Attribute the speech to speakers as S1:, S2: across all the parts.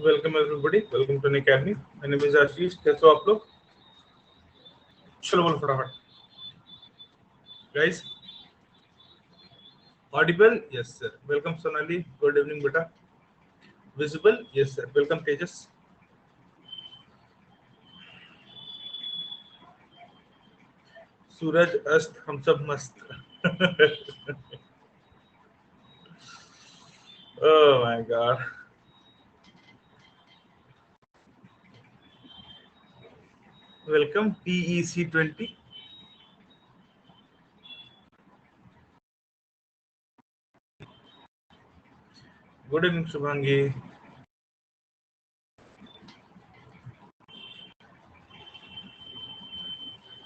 S1: Welcome everybody, welcome to academy. My name is Ashish. कैसे हो आप लोग? चलो बोलो फटाफट guys. Audible? Yes sir. Welcome Sonali, good evening बेटा। Visible? Yes sir. Welcome Tejas. सूरज अस्त, हम सब मस्त। Oh my god. Welcome TEC20। Good evening Shubhangi.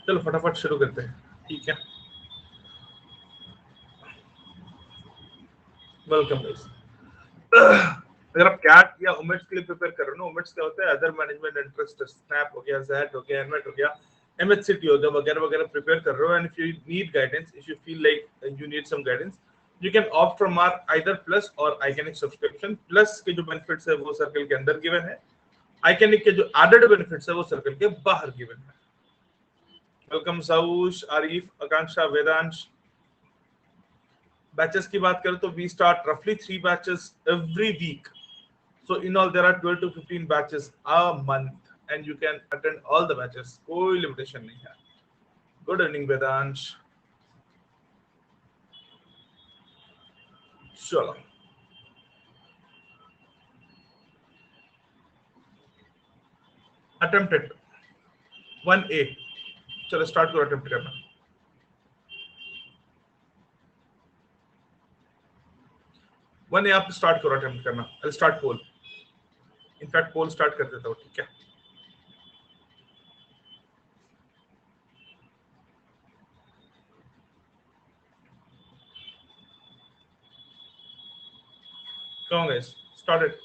S1: चलो फटाफट शुरू करते हैं, ठीक है। Welcome guys. अगर आप कैट या ओमेट्स के लिए प्रिपेयर कर रहे हो ना, ओमेट्स क्या होता है? अदर मैनेजमेंट इंटरेस्ट, स्नैप हो गया, ज़ैट हो गया, एनमेट हो गया, MHCT हो गया, वगैरह वगैरह प्रिपेयर कर रहे हो। And if you need guidance, if you feel like you need some guidance, you can opt from our either plus और आइकनिक सब्सक्रिप्शन। प्लस के जो बेनिफिट्स है वो सर्कल के अंदर गिवन है, आइकनिक के जो एडेड बेनिफिट्स है वो सर्कल के बाहर गिवन है। वेलकम साउश, आरिफ, आकांक्षा, वेदांश। बैचेस की बात करें तो वी स्टार्ट रफली 3 batches every week. So in all, there are 12 to 15 batches a month, and you can attend all the batches. कोई limitation नहीं है. Good evening, Vedansh. चलो attempt it 1A. चलो start करो attempt करना. 1A आप start करो attempt करना. I'll start poll. In fact, poll start कर देता हूँ, ठीक है? Come on, guys. Start it.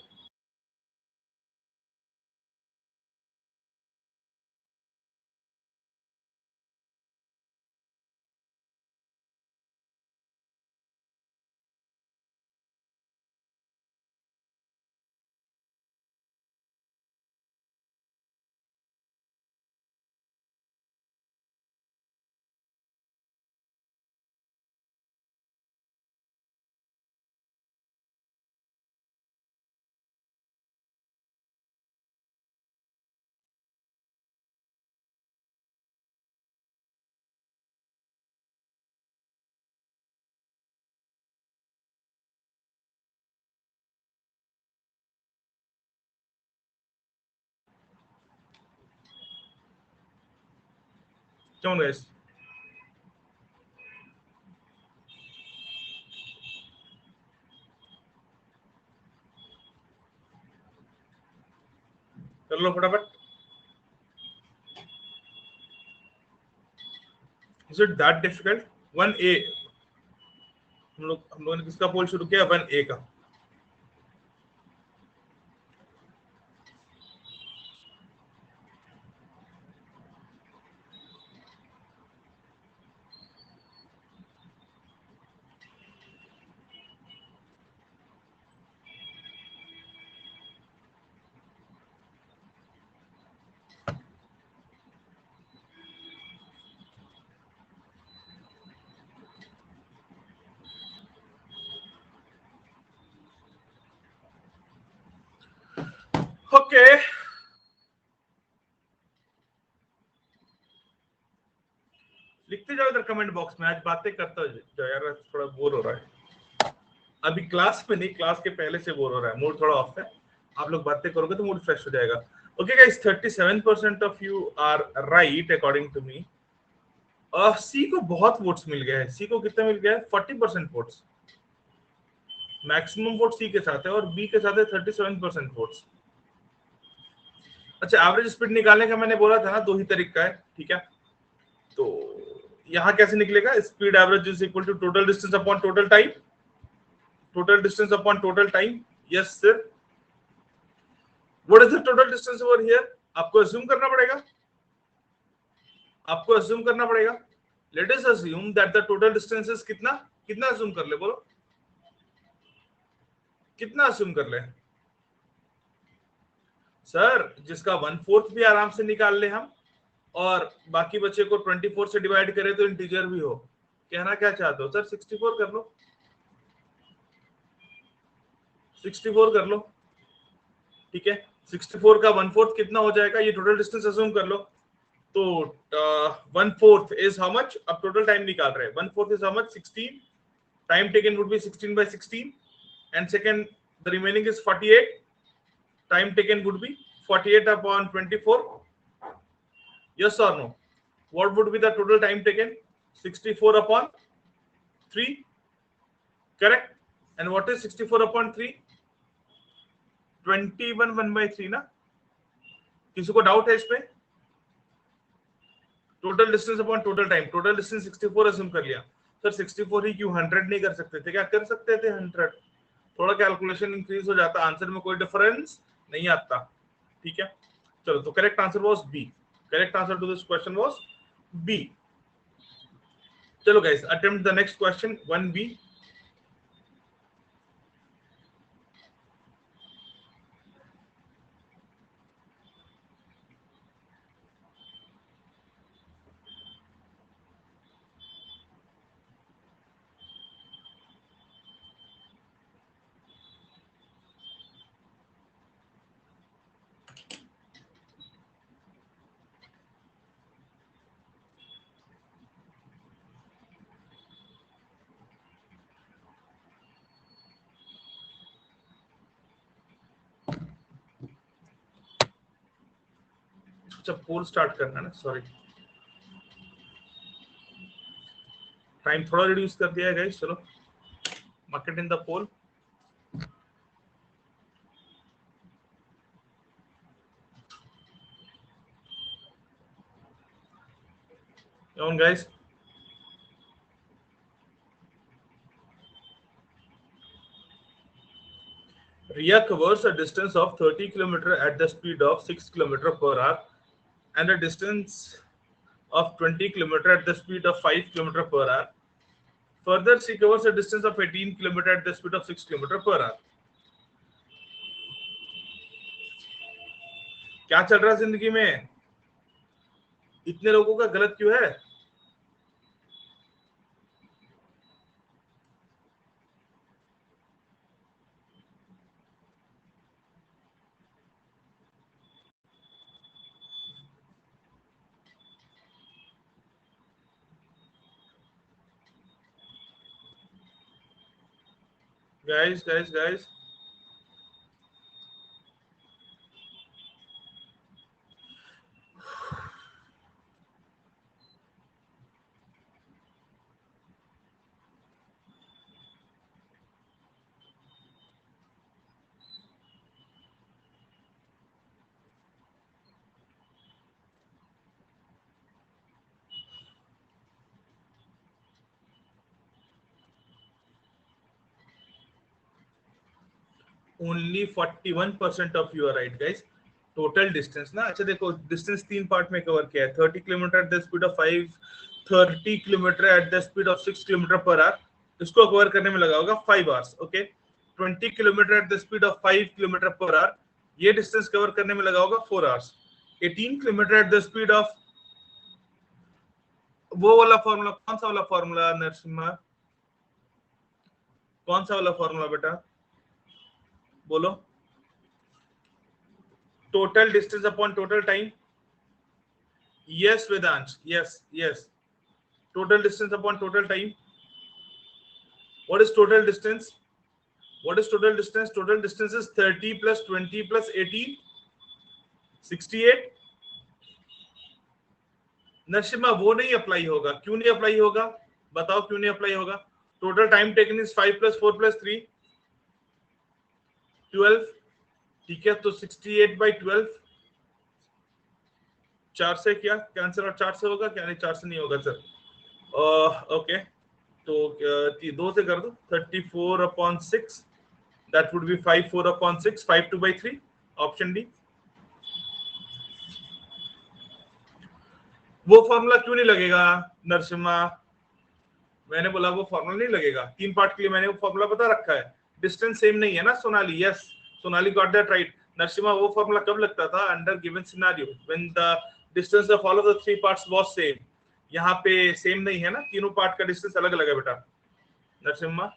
S1: Come on, guys. कर लो फटाफट. Is it that difficult? 1A. हम लोगों ने किसका पोल शुरू किया? 1A का. Okay. लिखते जाओ इधर कमेंट बॉक्स में. आज बातें करता जाओ यार, थोड़ा बोर हो रहा है. अभी क्लास में नहीं, क्लास के पहले से बोर हो रहा है. मूड थोड़ा ऑफ है. आप लोग बातें करोगे तो मूड फ्रेश हो जाएगा. Okay guys, 37% of you are right according to me. C को बहुत वोट्स मिल गए हैं. सी को कितने मिल गए हैं? 40% वोट्स. मैक्सिमम वोट सी के साथ है और बी के साथ है 37% वोट्स. अच्छा, एवरेज स्पीड निकालने का मैंने बोला था ना, दो ही तरीका है, ठीक है? तो यहाँ कैसे निकलेगा? Speed average is equal to total distance upon total time. Total distance upon total time. Yes sir. What is the total distance over here? आपको अज्यूम करना पड़ेगा. आपको अज्यूम करना पड़ेगा. Let us assume that the total distance is कितना. कितना assume कर ले? बोलो कितना अज्यूम कर ले. सर जिसका 1/4 भी आराम से निकाल ले हम, और बाकी बच्चे को 24 से डिवाइड करें तो इंटीजर भी हो। कहना क्या चाहते हो सर? 64 कर लो, 64 कर लो, ठीक है। 64 का 1/4 कितना हो जाएगा? ये टोटल डिस्टेंस अज्यूम कर लो। तो 1/4 इज हाउ मच? अब टोटल टाइम निकाल रहे हैं। 1/4 is how much? 16। Time taken would be 16/16, and second the remaining is 48. Time taken would be 48 upon 24. Yes or no? What would be the total time taken? 64 upon 3. Correct. And what is 64 upon 3? 21 1/3 ना? किसी को doubt है इसमें? Total distance upon total time, total distance 64 assume कर लिया। Sir 64 ही क्यों? 100 नहीं कर सकते थे क्या? कर सकते थे 100। थोड़ा कैलकुलेशन इंक्रीज हो जाता, आंसर में कोई डिफरेंस नहीं आता, ठीक है। चलो, तो correct answer was B. Correct answer to this question was B. चलो guys, attempt the next question 1B। अच्छा, पोल स्टार्ट करना है ना, सॉरी, टाइम थोड़ा रिड्यूस कर दिया है गाइस। चलो, mark it in the poll. on guys, Ria covers a distance of 30 km at the speed of 6 km per hour and a distance of 20 km at the speed of 5 km per hour. Further, she covers a distance of 18 km at the speed of 6 km per hour. क्या चल रहा है जिंदगी में? इतने लोगों का गलत क्यों है? guys, only 41% of you are right guys. Total distance ना, अच्छा देखो, डिस्टेंस 3 पार्ट में कवर किया है। 30 kilometre at the speed of 5, 30 kilometre at the speed of 6 kilometre per our, इसको कवर करने में लगा होगा 5 hours. Okay, 20 kilometre at the speed of 5 kilometre per hour, ये डिस्टेंस कवर करने में लगा होगा 4 hours. 18 kilometre at the speed of, वो वाला फॉर्मूला, कौन सा वाला फॉर्मूला नरसिम्हा? कौन सा वाला फॉर्मूला बेटा, बोलो? Total distance upon total time. Yes, Vedansh. Yes. Total distance upon total time. What is total distance? Total distance is 30 plus 20 plus 18, 68. Narasimha, वो नहीं अप्लाई होगा। क्यों नहीं अप्लाई होगा? बताओ क्यों नहीं अप्लाई होगा? Total time taken is 5 plus 4 plus 3, 12। ठीक है, तो 68/12, 4 से क्या कैंसिल, और 4 से होगा क्या? नहीं, 4 से नहीं होगा सर। ओके, तो 2 से कर दो, 34/6, that would be 54/6, 5/2/3, option D. वो फॉर्मूला क्यों नहीं लगेगा नरसिम्हा? मैंने बोला वो फॉर्मूला नहीं लगेगा। 3 पार्ट के लिए मैंने वो फॉर्मूला बता रखा है। डिस्टेंस सेम नहीं है ना Sonali? Yes, Sonali got that right. Narasimha वो फॉर्मूला कब लगता था? Under given scenario when the distance of all of the three parts was same. यहाँ पे सेम नहीं है ना, तीनों पार्ट का डिस्टेंस अलग अलग है बेटा. नरसिम्हा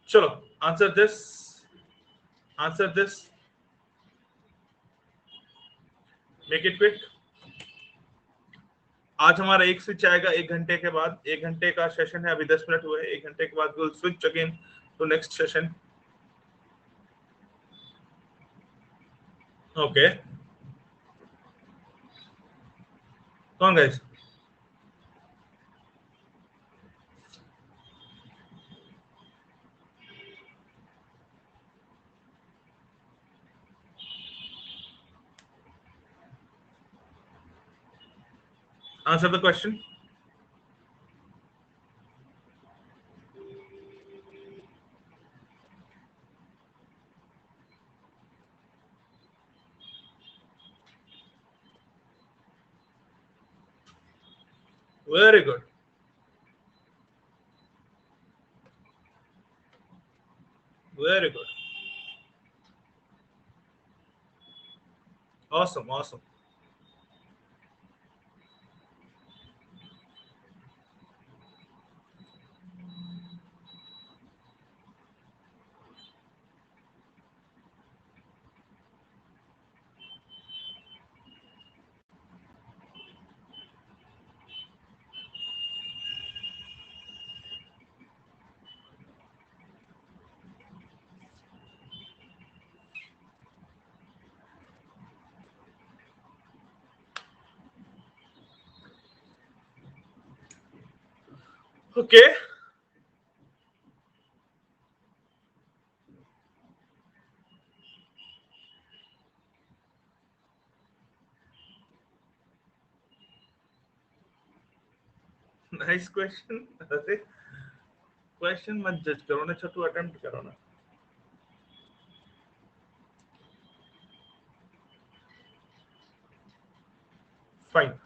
S1: चलो answer this, make it quick. आज हमारा एक स्विच आएगा 1 घंटे के बाद. 1 घंटे का सेशन है, अभी 10 मिनट हुए. 1 घंटे के बाद will switch again to next session. Okay, कौन guys? Answer the question. Very good. Very good. Awesome, awesome. Okay. Nice question. Question मत जज करो ना छोटू, अटेम्प्ट करो ना. फाइन.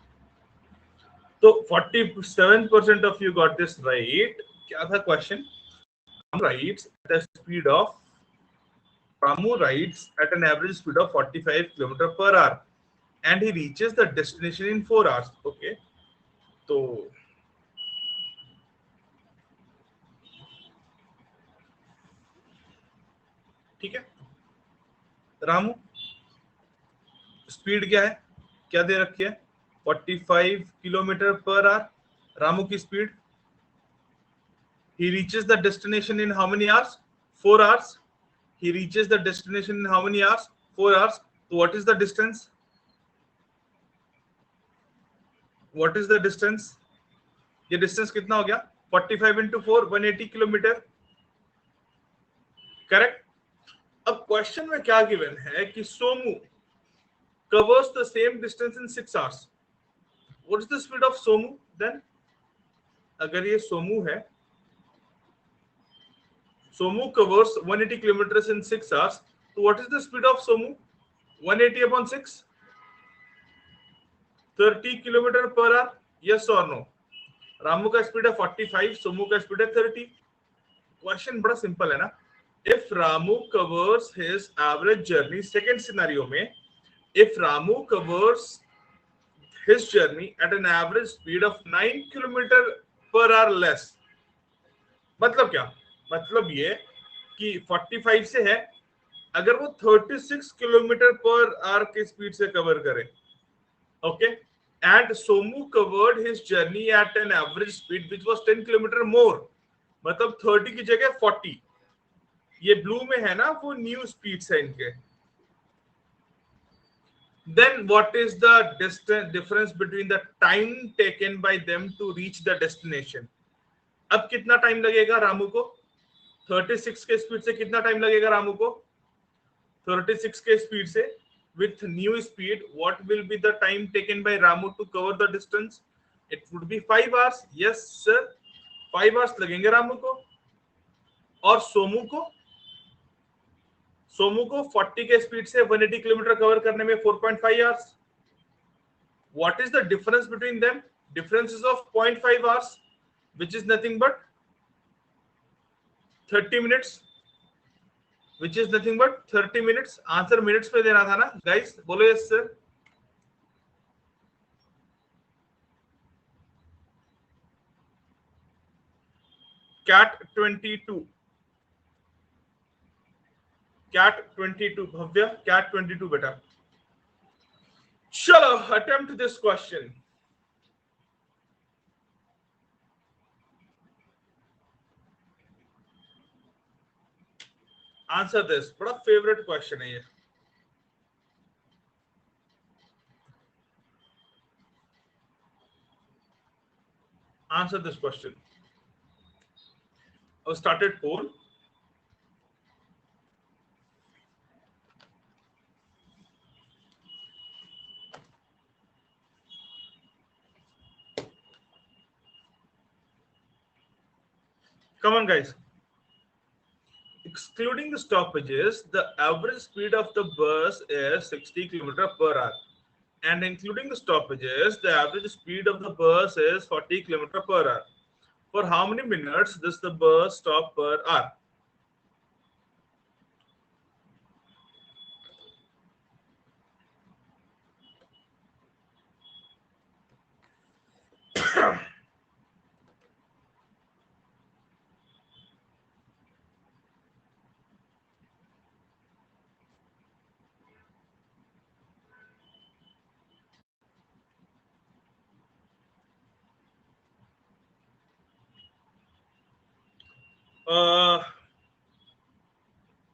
S1: तो 47% of you got this right. क्या था question? Rights at the speed of Ramu rides at an average speed of 45 km per hour and he reaches the destination in 4 hours. Okay. तो ठीक है. Ramu speed क्या है? क्या दे रखी है? 45 किलोमीटर पर आवर. रामू की speed. He reaches the destination in how many hours? 4 hours. He reaches the destination in how many hours? 4 hours. So what is the distance? What is the distance? ये distance कितना हो गया? 45 into 4, 180 kilometre. Correct. अब question में क्या given है कि Somu covers the same distance in 6 hours. What is the speed of Somu then? अगर ये सोमू है, Somu covers 180 kilometers in 6 hours. So what is the speed of Somu? 180 upon 6, 30 kilometre per our. Yes और no? Ramu का स्पीड है 45, सोमू का स्पीड है 30. क्वेश्चन बड़ा simple है ना. If Ramu covers his average journey, second scenario में, if Ramu covers his journey at an average speed of 9 km per hour less, मतलब क्या? मतलब ये कि 45 से है, अगर वो 36 किलोमीटर पर आवर के स्पीड से कवर करे. Okay. And Somu covered his journey at an average speed which was 10 kilometre more, मतलब 30 की जगह 40. ये ब्लू में है ना, वो न्यू स्पीड्स है इनके. Then what is the distance difference between the time taken by them to reach the destination? अब कितना टाइम लगेगा रामू को? 36 के स्पीड से कितना टाइम लगेगा रामू को? 36 के स्पीड से with new speed, what will be the time taken by Ramu to cover the distance? It would be 5 hours. Yes sir, 5 hours लगेंगे रामू को. और सोमू को 40 के स्पीड से 180 किलोमीटर कवर करने में 4.5 hours. What is the difference between them? Difference is of 0.5 hours, which is nothing but 30 minutes, which is nothing but 30 minutes. Answer minutes में देना था ना गाइस, बोलो यस सर. कैट 22, कैट 22 भव्य, cat 22 बेटा. चलो attempt this question. Answer this. बड़ा favourite question है ये. Answer this question. I'll started poll. Come on, guys. Excluding the stoppages, the average speed of the bus is 60 km per hour. And including the stoppages, the average speed of the bus is 40 km per hour. For how many minutes does the bus stop per hour?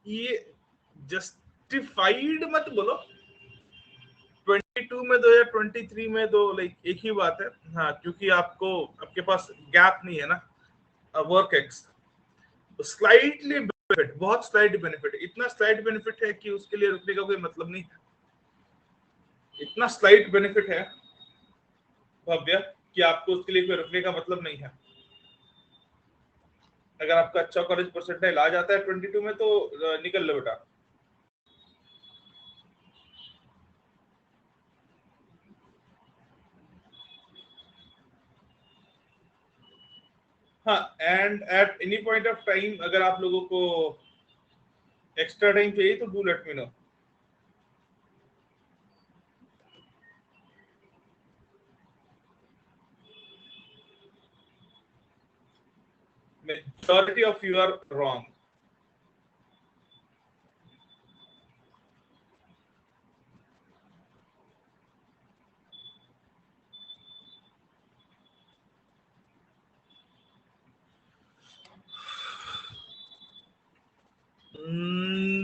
S1: ये justified मत बोलो. 22 में दो या 23 में दो, like एक ही बात है. हाँ, क्योंकि आपके पास गैप नहीं है ना. वर्क एक्स स्लाइटली बेनिफिट, बहुत स्लाइट बेनिफिट. इतना स्लाइट बेनिफिट है कि उसके लिए रुकने का कोई मतलब नहीं है. इतना स्लाइट बेनिफिट है भव्य कि आपको उसके लिए कोई रुकने का मतलब नहीं है. अगर आपका अच्छा कॉलेज परसेंटाइल आ जाता है 22 में तो निकल लो बेटा. हाँ, and at any point of time अगर आप लोगों को एक्स्ट्रा टाइम चाहिए तो do let me know. Majority of you are wrong.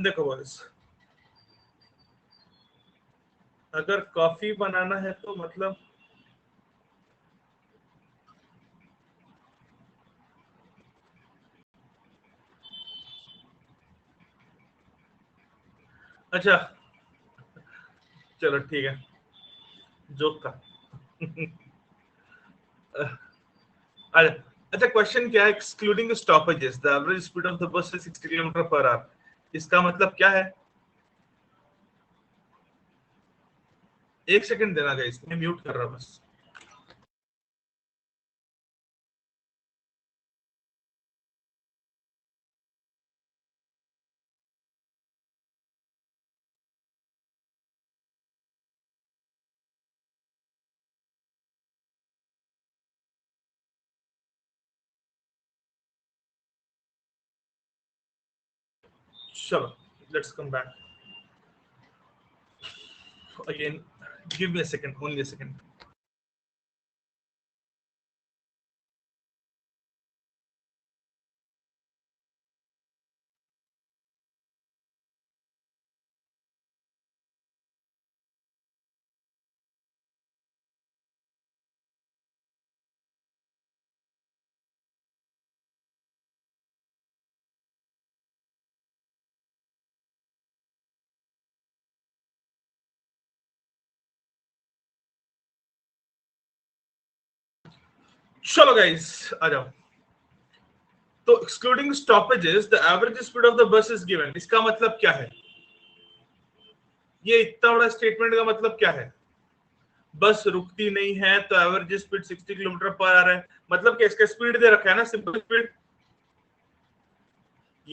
S1: देखो बॉयज, अगर कॉफी बनाना है तो मतलब अच्छा चलो ठीक है, जोक था. अच्छा क्वेश्चन क्या है? Excluding stoppages the average speed of the bus is 60 kilometre per our. इसका मतलब क्या है? एक सेकंड देना गाइस, मैं म्यूट कर रहा हूं बस. चलो let's come back again. Give me a second, only a second. चलो गाइस आ जाओ. तो excluding stoppages the average speed of the bus is given. इसका मतलब क्या है? ये इतना बड़ा स्टेटमेंट का मतलब क्या है? बस रुकती नहीं है तो average speed 60 kilometre per our है. मतलब कि इसका स्पीड दे रखा है ना, सिंपल स्पीड.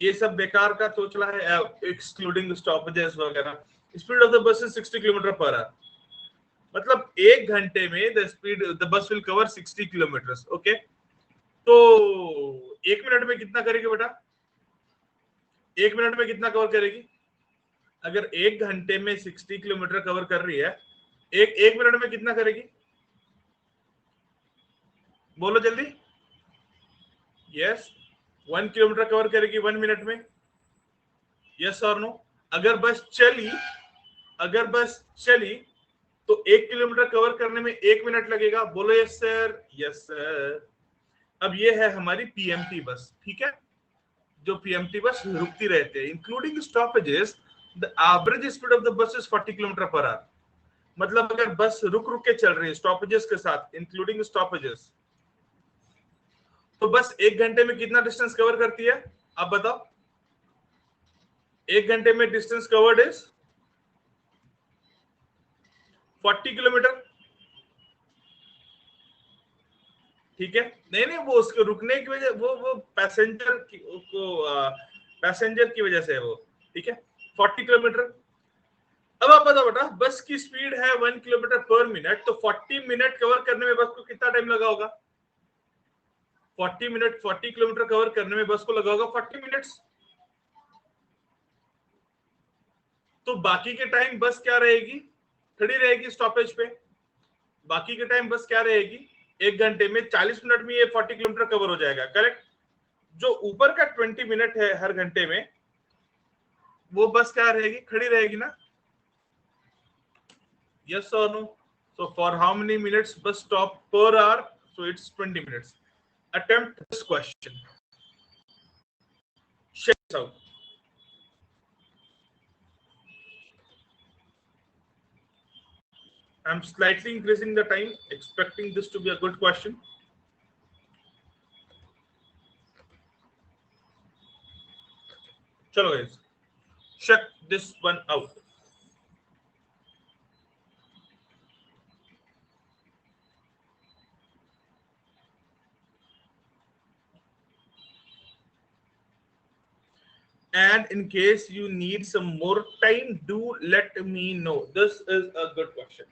S1: ये सब बेकार का चोचला है, एक्सक्लूडिंग स्टॉपेजेस वगैरह। Speed of the bus is 60 kilometre per our, मतलब 1 घंटे में the bus will cover 60 kilometre. Okay, तो 1 मिनट में कितना करेगी बेटा? 1 मिनट में कितना कवर करेगी? अगर 1 घंटे में 60 किलोमीटर कवर कर रही है, एक मिनट में कितना करेगी? बोलो जल्दी। यस, 1 किलोमीटर कवर करेगी 1 मिनट में। यस और नो? अगर बस चली तो 1 किलोमीटर कवर करने में 1 मिनट लगेगा। बोलो यस सर। Yes sir. अब ये है हमारी पीएमटी बस, ठीक है, जो पीएमटी बस रुकती रहती है, including stoppages. The average speed of the bus is 40 kilometre per our. मतलब अगर बस रुक रुक के चल रही है स्टॉपेजेस के साथ, इंक्लूडिंग स्टॉपेजेस, तो बस 1 घंटे में कितना डिस्टेंस कवर करती है? आप बताओ। 1 घंटे में डिस्टेंस कवर्ड इज 40 किलोमीटर। ठीक है, नहीं वो उसके रुकने की वजह, वो पैसेंजर की वजह से है वो। ठीक है, 40 किलोमीटर। अब आप बताओ बेटा, बस की स्पीड है 1 किलोमीटर पर मिनट, तो 40 मिनट कवर करने में बस को कितना टाइम लगा होगा? 40 किलोमीटर कवर करने में बस को लगा होगा 40 मिनट्स। तो बाकी के टाइम बस क्या रहेगी? खड़ी रहेगी स्टॉपेज पे। बाकी के टाइम बस क्या रहेगी? 1 घंटे में 40 मिनट में ये 40 किलोमीटर कवर हो जाएगा, करेक्ट। जो ऊपर का 20 मिनट है हर घंटे में, वो बस क्या रहेगी? खड़ी रहेगी ना। yes or no? So for how many minutes bus stop per hour? So it's 20 minutes. Attempt this question. Check this out. I'm slightly increasing the time, expecting this to be a good question. Chalo guys, check this one out. And in case you need some more time, do let me know. This is a good question.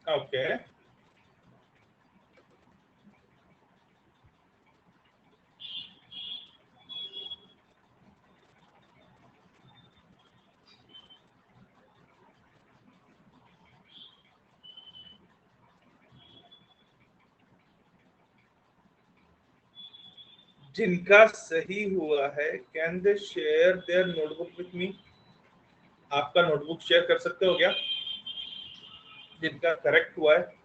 S1: Okay. जिनका सही हुआ है, can they share their notebook with me? आपका notebook share कर सकते हो क्या, जिनका करेक्ट हुआ है?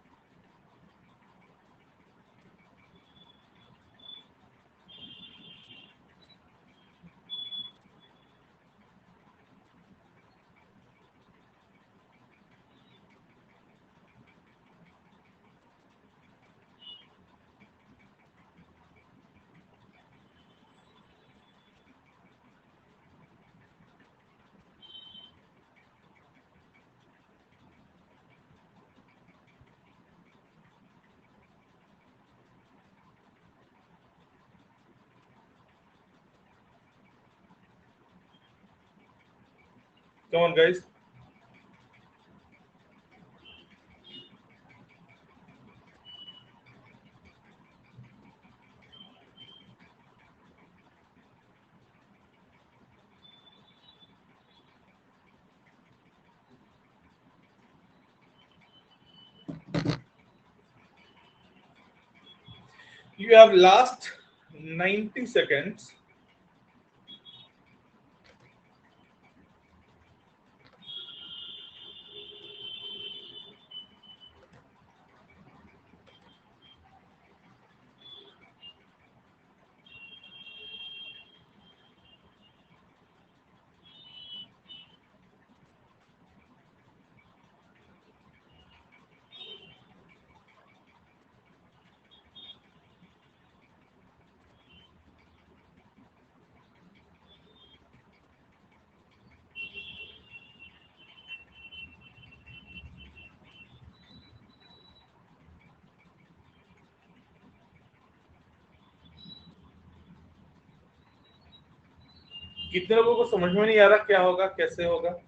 S1: Come on, guys. You have last 90 seconds. कितने लोगों को समझ में नहीं आ रहा क्या होगा, कैसे होगा?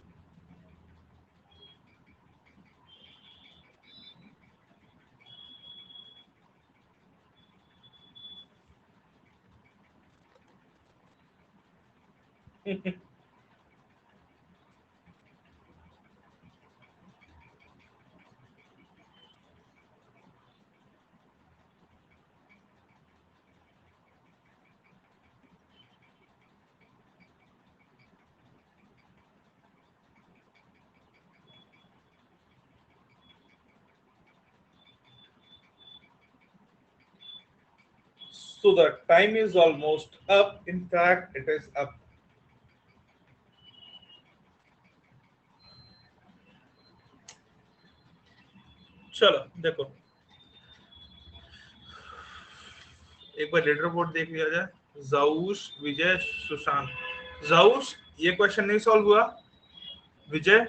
S1: So the time is almost up. In fact, it is up. चलो देखो, एक बार लीडर बोर्ड देख लिया जाए। जाऊश, विजय, सुशांत। जाऊश, ये क्वेश्चन नहीं सॉल्व हुआ। विजय,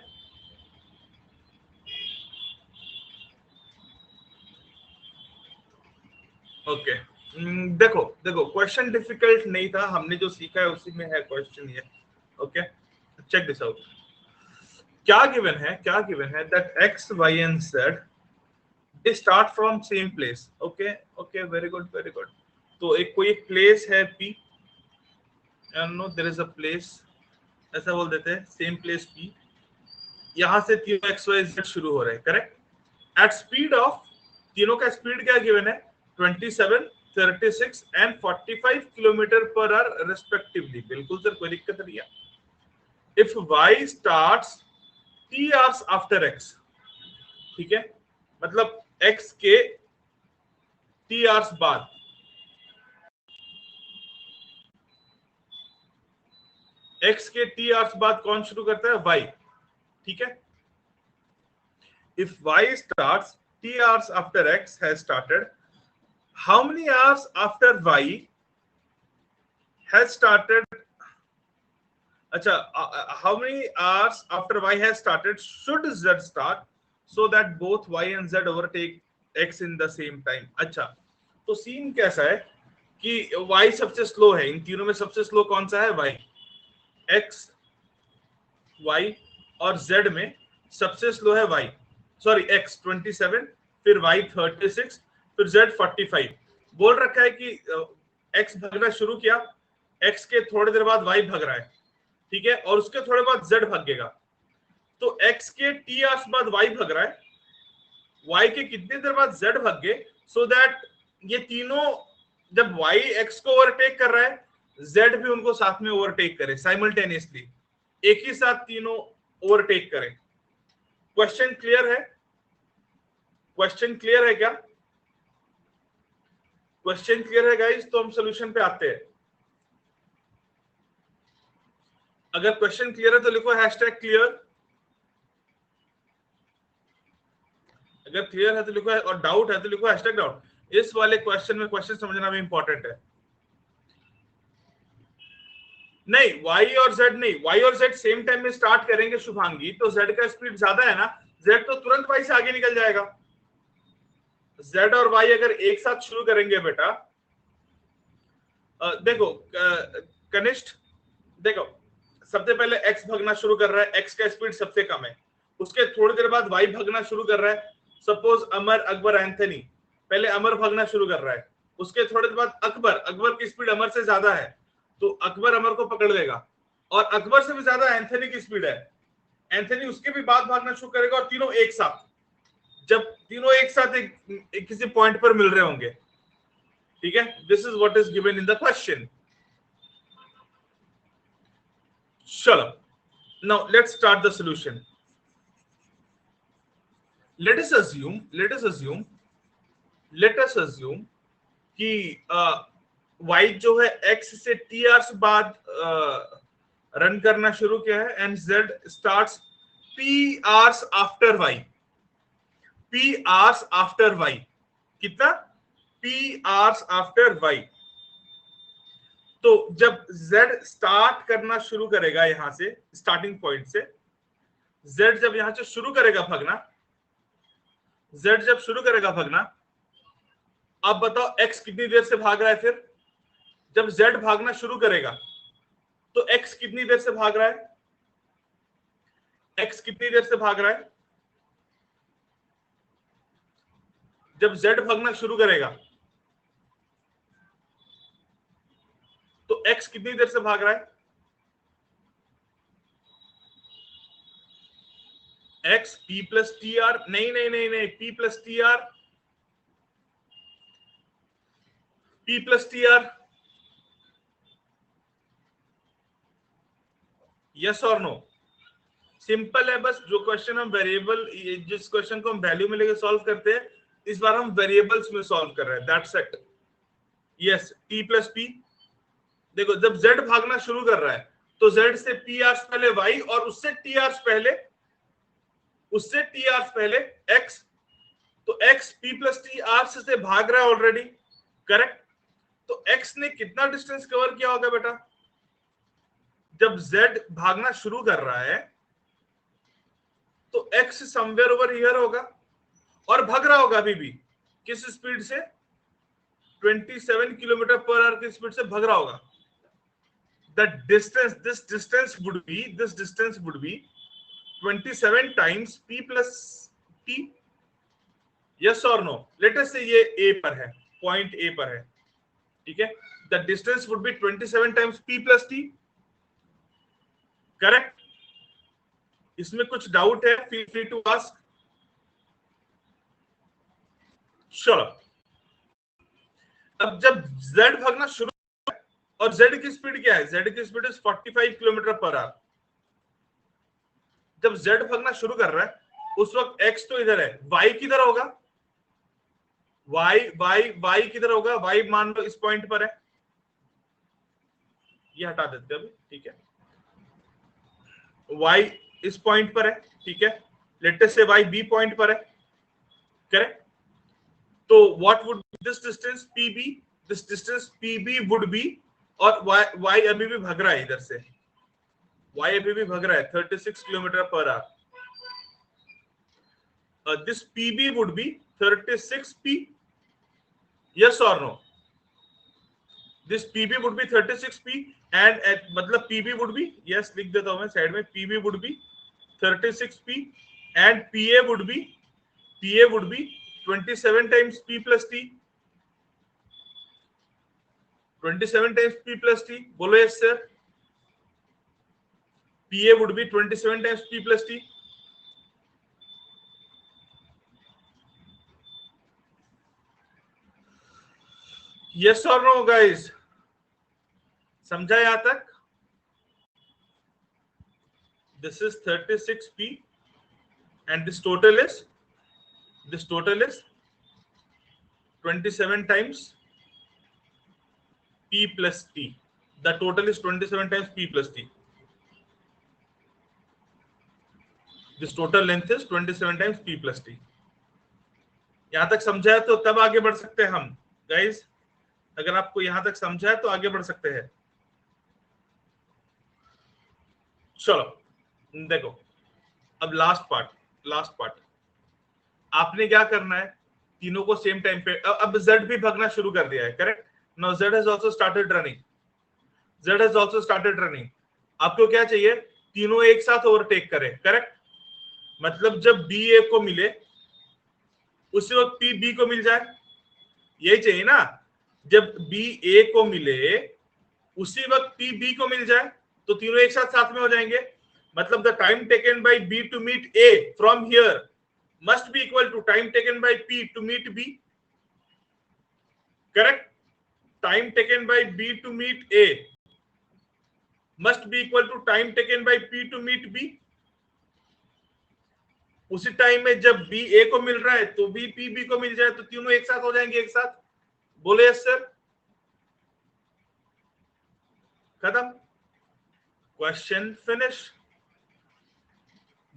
S1: ओके। देखो देखो, क्वेश्चन डिफिकल्ट नहीं था, हमने जो सीखा है उसी में है क्वेश्चन ये। Okay, check this out. क्या गिवन है, क्या गिवन है that X Y and Z they start from same place. Okay okay, very good very good. तो एक कोई एक प्लेस है P, no there is a place, ऐसा बोल देते हैं, सेम प्लेस पी। यहां से तीनों एक्स वाई जेड शुरू हो रहे हैं, करेक्ट। एट स्पीड ऑफ, तीनों का स्पीड क्या गिवन है, 27, 36 and 45 kilometre per our respectively. बिल्कुल सर, कोई दिक्कत नहीं है। If y starts t hours after x, ठीक है, मतलब x के t आवर्स बाद, x के t आवर्स बाद कौन शुरू करता है, y, ठीक है। If y starts t hours after x has started, how many hours after y has started? अच्छा, how many hours after y has started should z start so that both y and z overtake x in the same time? अच्छा, तो scene कैसा है कि y सबसे slow है, इन तीनों में सबसे स्लो कौन सा है, y। x, y और z में सबसे स्लो है y, सॉरी x 27, फिर y 36, फिर z 45। बोल रखा है कि x भगना शुरू किया, x के थोड़ी देर बाद y भग रहा है, ठीक है, और उसके थोड़े बाद z भगेगा। तो x के t आवर्स बाद y भग रहा है, y के कितनी देर बाद z भग गए, सो दैट ये तीनों जब y x को ओवरटेक कर रहा है, z भी उनको साथ में ओवरटेक करे, साइमल्टेनियसली एक ही साथ तीनों ओवरटेक करें। क्वेश्चन क्लियर है? क्वेश्चन क्लियर है क्या? क्वेश्चन क्लियर है गाइस? तो हम सोल्यूशन पे आते हैं। अगर क्वेश्चन क्लियर है तो लिखो हैशटैग क्लियर। अगर क्लियर है तो लिखो, और डाउट है तो लिखो हैशटैग डाउट। इस वाले क्वेश्चन में क्वेश्चन समझना भी इंपॉर्टेंट है। नहीं, y और z नहीं, y और z सेम टाइम में स्टार्ट करेंगे शुभांगी, तो z का स्पीड ज्यादा है ना, z तो तुरंत y से आगे निकल जाएगा। z और y अगर एक साथ शुरू करेंगे बेटा, देखो कनिष्ठ, देखो सबसे पहले x भगना शुरू कर रहा है, x का स्पीड सबसे कम है, उसके थोड़ी देर बाद y भगना शुरू कर रहा है। सपोज अमर, अकबर, एंथनी, पहले अमर भगना शुरू कर रहा है, उसके थोड़ी देर बाद अकबर, अकबर की स्पीड अमर से ज्यादा है, तो अकबर अमर को पकड़ लेगा, और अकबर से भी ज्यादा एंथनी की स्पीड है, एंथनी उसके भी बाद भागना शुरू करेगा, और तीनों एक साथ, जब तीनों एक साथ एक किसी पॉइंट पर मिल रहे होंगे, ठीक है। This is what is given in the question. चलो, now let's start the solution. let us assume कि y जो है x से t आवर्स बाद रन करना शुरू किया है, and z starts p hours after y, p hours after y, कितना, p आवर्स आफ्टर y। तो जब z स्टार्ट करना शुरू करेगा, यहां से स्टार्टिंग पॉइंट से z जब यहां से शुरू करेगा भगना, z जब शुरू करेगा भगना, अब बताओ x कितनी देर से भाग रहा है, फिर जब z भागना शुरू करेगा तो x x कितनी देर से भाग रहा है, x कितनी देर से भाग रहा है, जब z भागना शुरू करेगा तो x कितनी देर से भाग रहा है, x p plus T R, नहीं नहीं नहीं नहीं, p plus T R, p plus T R, yes और नो। सिंपल है, बस जो क्वेश्चन हम वेरिएबल, जिस क्वेश्चन को हम वैल्यू में लेके सॉल्व करते हैं, इस बार हम वेरिएबल्स में सॉल्व कर रहे हैं, that's it. Yes, t plus P. देखो जब z भागना शुरू कर रहा है तो z से p आवर्स पहले y और उससे t आवर्स पहले x, तो x p plus T hours से भाग रहा है ऑलरेडी, करेक्ट। तो x ने कितना डिस्टेंस कवर किया होगा बेटा, जब z भागना शुरू कर रहा है तो x समवेयर ओवर हियर होगा और भाग रहा होगा अभी भी, किस स्पीड से, 27 किलोमीटर पर आवर की स्पीड से भाग रहा होगा। this distance would be 27 times p plus t, yes or no? Let us say ये a पर है, पॉइंट a पर है, ठीक है। the distance would be 27 times p plus t, correct. इसमें कुछ डाउट है, फील फ्री टू आस्क। चलो, अब जब z भागना शुरू, और z की स्पीड क्या है, z की speed is 45 kilometre per our. जब z भागना शुरू कर रहा है उस वक्त x तो इधर है, y किधर होगा, y किधर होगा, y मान लो इस पॉइंट पर है, ये हटा देते हैं अभी, ठीक है। y इस पॉइंट पर है, ठीक है। लेट अस से y b पॉइंट पर है, करेक्ट। तो what would this distance pb, this distance pb would be, और y अभी भी भाग रहा है इधर से, y अभी भी भाग रहा है 36 kilometre per our. This pb would be 36p, yes or no? This pb would be 36p and मतलब pb would be, yes लिख देता हूं मैं साइड में, pb would be 36p and pa would be 27 times p plus t, 27 times p plus t, बोलो yes sir। pa would be 27 times p plus t, yes or no guys? समझा यहां तक? This is 36p and this total is 27 times p plus t. The total is 27 times p plus t. This total length is 27 times p plus t. यहां तक समझा है तो तब आगे बढ़ सकते हैं हम गाइस। अगर आपको यहां तक समझा है तो आगे बढ़ सकते हैं। चलो देखो, अब लास्ट पार्ट आपने क्या करना है, तीनों को सेम टाइम पे, अब z भी भागना शुरू कर दिया है, correct. Now z has also started running. आपको क्या चाहिए, तीनों एक साथ ओवरटेक करें, करेक्ट। मतलब जब b a को मिले उसी वक्त p b को मिल जाए, यही चाहिए ना। जब b a को मिले उसी वक्त p b को मिल जाए तो तीनों एक साथ में हो जाएंगे। मतलब the time taken by b to meet a from here must be equal to time taken by p to meet b, correct। time taken by b to meet a must be equal to time taken by p to meet b। उसी time में जब b a को मिल रहा है तो b p b को मिल जाए तो तीनों एक साथ हो जाएंगे, एक साथ। बोले यस सर, खत्म, question finish.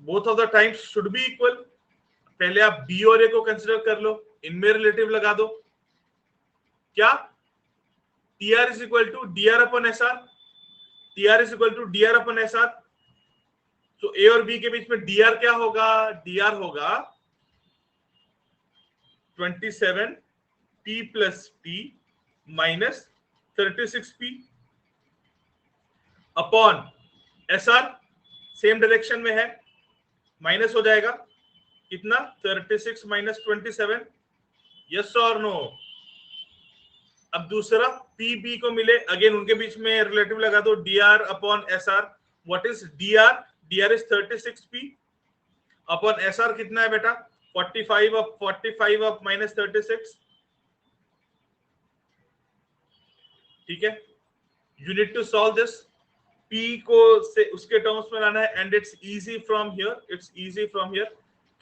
S1: Both of the times should be equal. पहले आप b और a को कंसीडर कर लो, इनमें रिलेटिव लगा दो, क्या tr is equal to dr upon sr, tr is equal to dr upon sr। तो a और b के बीच में dr क्या होगा, dr होगा 27 p plus t minus 36p। Upon SR same direction में है, माइनस हो जाएगा कितना 36 माइनस 27, यस और नो। अब दूसरा PB को मिले, अगेन उनके बीच में रिलेटिव लगा दो, DR upon SR। What is DR? DR is 36P upon SR कितना है बेटा 45 अप माइनस 36। ठीक है, you need to solve this. P को से उसके टर्म्स में लाना है and it's easy from here, it's easy from here.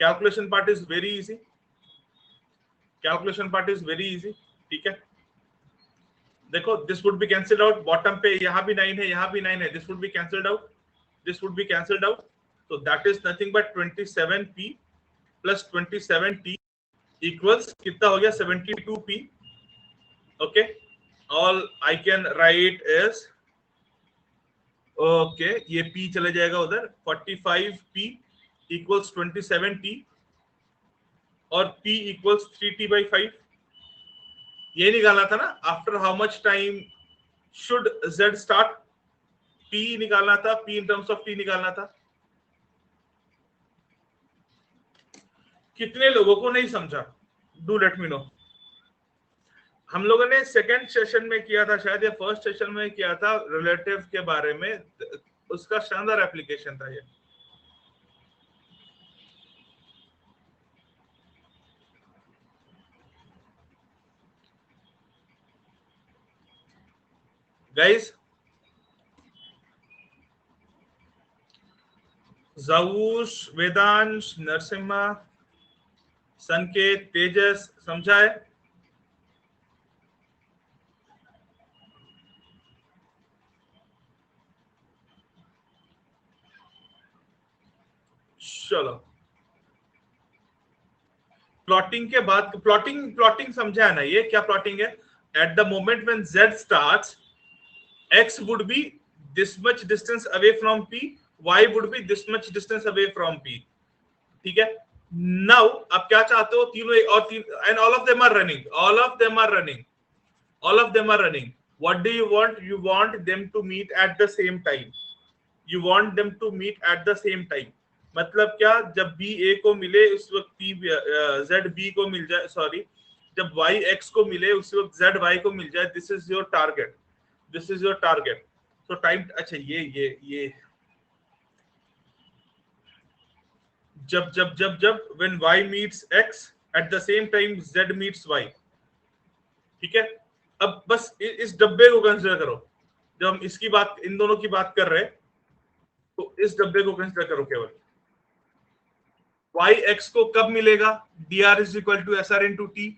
S1: Calculation part is very easy, calculation part is very easy. ठीक है, देखो this would be cancelled out, bottom पे यहां भी 9 है, यहां भी 9 है, this would be cancelled out, this would be cancelled out. so that is nothing but 27P plus 27T equals कितना हो गया 72P। okay, all I can write is okay, ये P चले जाएगा उधर, 45P equals 27T और P equals 3T/5। ये निकालना था ना, after how much time should Z start, P निकालना था, P in terms of T निकालना था। कितने लोगों को नहीं समझा, डू लेट मी नो। हम लोगों ने सेकंड सेशन में किया था शायद, या फर्स्ट सेशन में किया था रिलेटिव के बारे में, उसका शानदार एप्लीकेशन था ये। गाइस, जाऊश, वेदांश, नरसिम्हा, संकेत, तेजस समझा है? चलो, प्लॉटिंग के बाद प्लॉटिंग समझा है ना, ये क्या प्लॉटिंग है? At the moment when Z starts, X would be this much distance away from P, Y would be this much distance away from P। ठीक है, नाउ आप क्या चाहते हो, तीनों और तीन, and all of them are running, all of them are running, all of them are running. What do you want? You want them to meet at the same time, you want them to meet at the same time. मतलब क्या, जब B A को मिले उस वक्त P Z B को मिल जाए, sorry, जब Y X को मिले उस वक्त Z Y को मिल जाए, this is your target, this is your target. तो टाइम, अच्छा ये जब जब जब जब when Y meets X at the same time Z meets Y। ठीक है, अब बस इस डब्बे को कंसिडर करो, जब हम इसकी बात, इन दोनों की बात कर रहे हैं, तो इस डब्बे को कंसिडर करो केवल। Y X को कब मिलेगा? dr is equal to SR into T।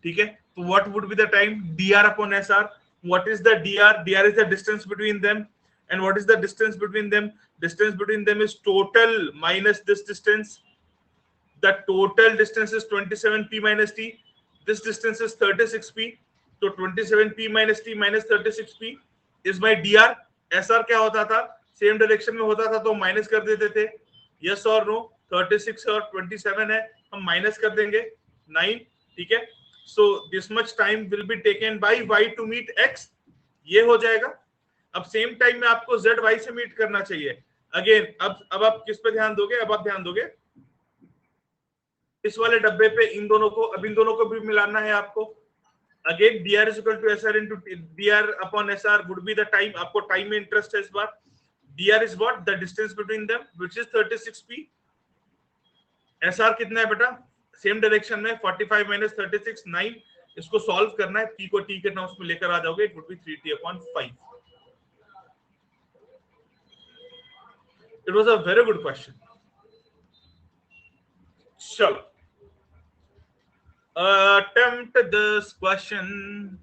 S1: ठीक है, तो what would be the time? dr upon SR। what is the dr? dr is the distance between them, and what is the distance between them? Distance between them is total minus this distance. The total distance is 27P minus T, this distance is 36P, so 27P minus T minus 36P is my dr। SR क्या होता था, same direction में होता था तो minus कर देते थे, यस और नो। 36 और 27 है, हम माइनस कर देंगे 9। ठीक है, so this much time will be taken by Y to meet X, ये हो जाएगा। अब सेम टाइम में आपको Z Y से मीट करना चाहिए। अगेन अब आप किस पे ध्यान दोगे? अब आप ध्यान दोगे इस वाले डब्बे पे, इन दोनों को, अब इन दोनों को भी मिलाना है आपको। Again dr is equal to SR into dr upon SR would be the time, आपको टाइम में इंटरेस्ट है इस बार। dr is what? The distance between them, which is 36P। SR कितना है बेटा? सेम डायरेक्शन में 45 minus 36 9। इसको सॉल्व करना है, P को T के टर्म्स में लेकर आ जाओगे, it would be 3T/5। It was a very good question। चलो, attempt this question।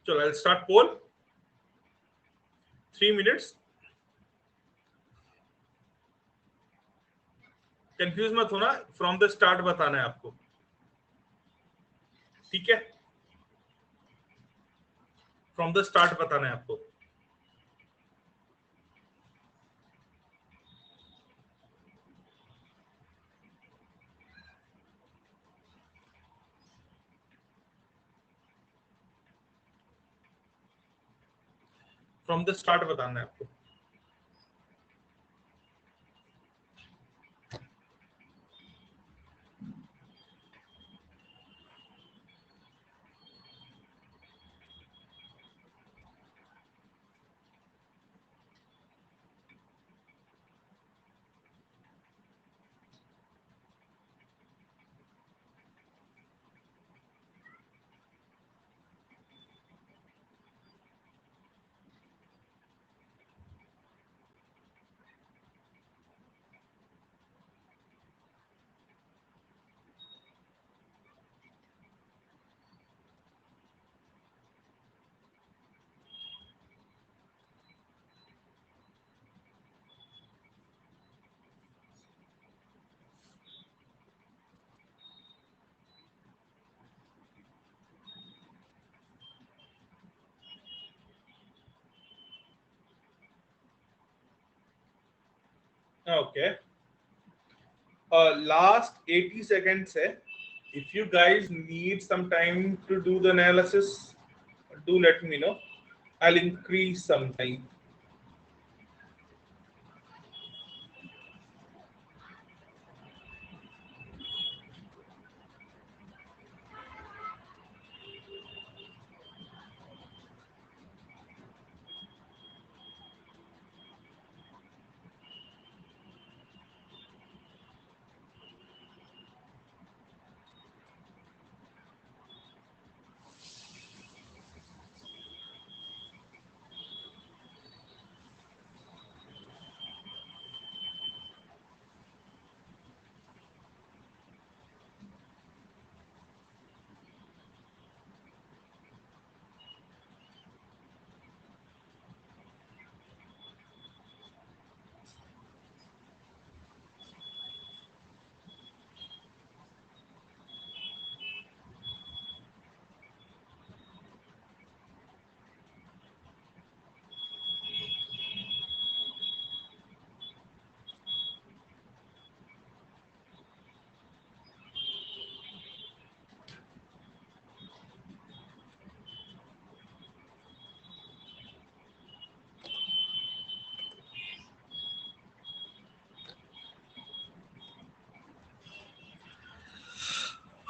S1: चलो, I'll start poll, 3 minutes। Confuse मत होना, फ्रॉम द स्टार्ट बताना है आपको, ठीक है? फ्रॉम द स्टार्ट बताना है आपको। फ्रॉम द स्टार्ट बताना है आपको। ओके, लास्ट 80 seconds है। If you guys need some time to do the analysis, do let me know. I'll increase some time.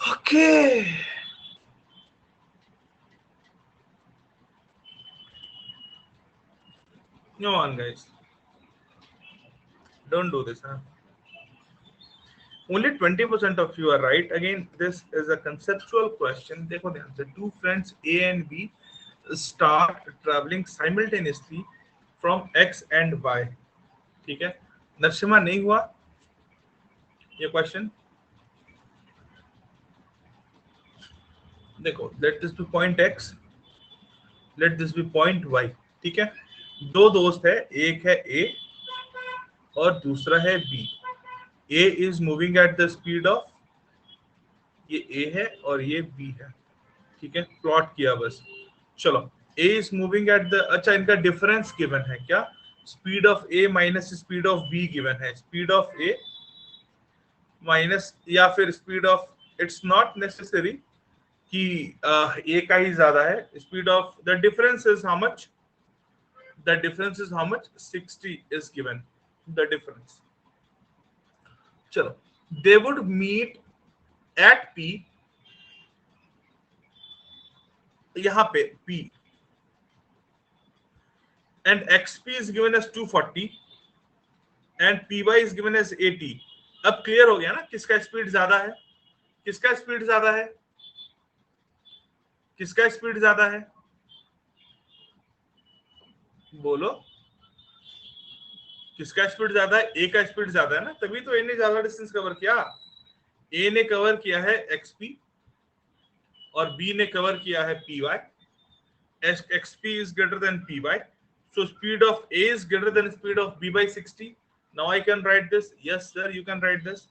S1: Okay. No on, guys. Don't do this, huh? Only 20% of you are right. Again, this is a conceptual question. देखो ध्यान से, two friends A and B start traveling simultaneously from X and Y. ठीक है, नरसिम्हा नहीं हुआ ये question? देखो, let this be point X, let this be point Y. ठीक है, दो दोस्त है, एक है A और दूसरा है B. A is moving at the speed of, ये A है और ये B है, ठीक है, प्लॉट किया बस। चलो, A is moving at the, अच्छा इनका डिफरेंस गिवन है क्या? Speed of A minus speed of B given है। स्पीड ऑफ A माइनस या फिर speed of, it's not necessary कि A का ही ज्यादा है। Speed of the difference is how much? The difference is how much? 60 is given the difference. चलो, they would meet at P, यहां पे P, and XP is given as 240 and PY is given as 80. अब clear हो गया ना किसका speed ज्यादा है? किसका स्पीड ज्यादा है? किसका स्पीड ज्यादा है? बोलो, किसका स्पीड ज्यादा है? ए का स्पीड ज्यादा है ना, तभी तो ए ने ज्यादा डिस्टेंस कवर किया। ए ने कवर किया है XP और बी ने कवर किया है PY. XP is greater than PY, so speed of A is greater than speed of B by 60. Now I can write this. Yes sir, you can write this.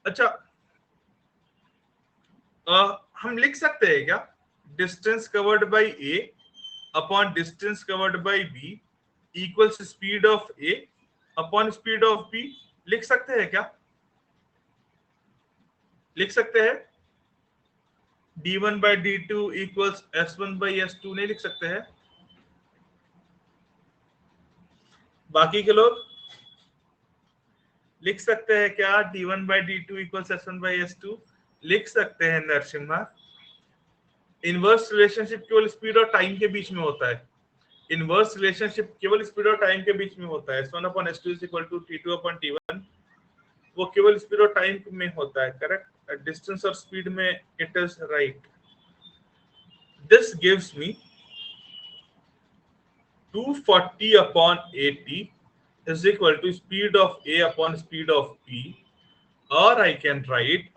S1: अच्छा, हम लिख सकते हैं क्या distance covered by A upon distance covered by B equals speed of A upon speed of B? लिख सकते हैं क्या? लिख सकते हैं d1 by d2 equals s1 by s2? नहीं लिख सकते हैं? बाकी के लोग लिख सकते हैं क्या? d1 by d2 equals s1 by s2 लिख सकते हैं नरसिम्हा। इनवर्स रिलेशनशिप केवल स्पीड और टाइम के बीच में होता है। इनवर्स रिलेशनशिप केवल स्पीड और टाइम के बीच में होता है। s1 upon s2 is equal to t2 upon t1 वो केवल स्पीड और टाइम में होता है। करेक्ट? डिस्टेंस और स्पीड में it is right. This gives me 240 upon 80 is equal to speed of a upon speed of b, or I can write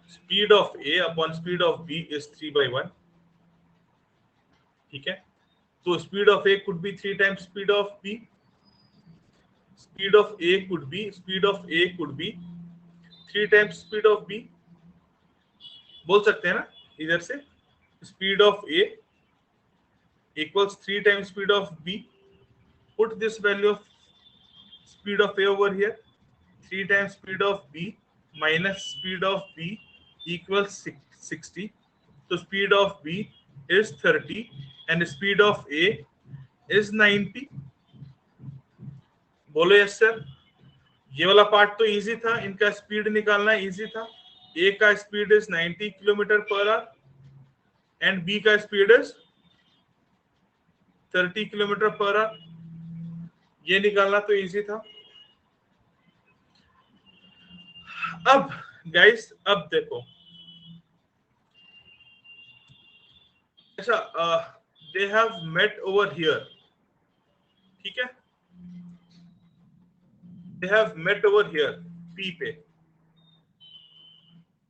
S1: speed of a upon speed of b is 3/1. ठीक है? So speed of a could be 3 times speed of b. Speed of a could be 3 times speed of b. बोल सकते हैं ना इधर से? Speed of a equals 3 times speed of b. Put this value of speed of a over here. 3 times speed of b minus speed of b equals 60. So speed of b is 30 and speed of a is 90. बोलो yes sir. ये वाला part तो easy था, इनका speed निकालना easy था। A का speed is 90 kilometre per hour and B का speed is 30 kilometre per hour. ये निकालना तो इजी था। अब गाइस, अब देखो, अच्छा, they have met over here. ठीक है, they have met over here P पे।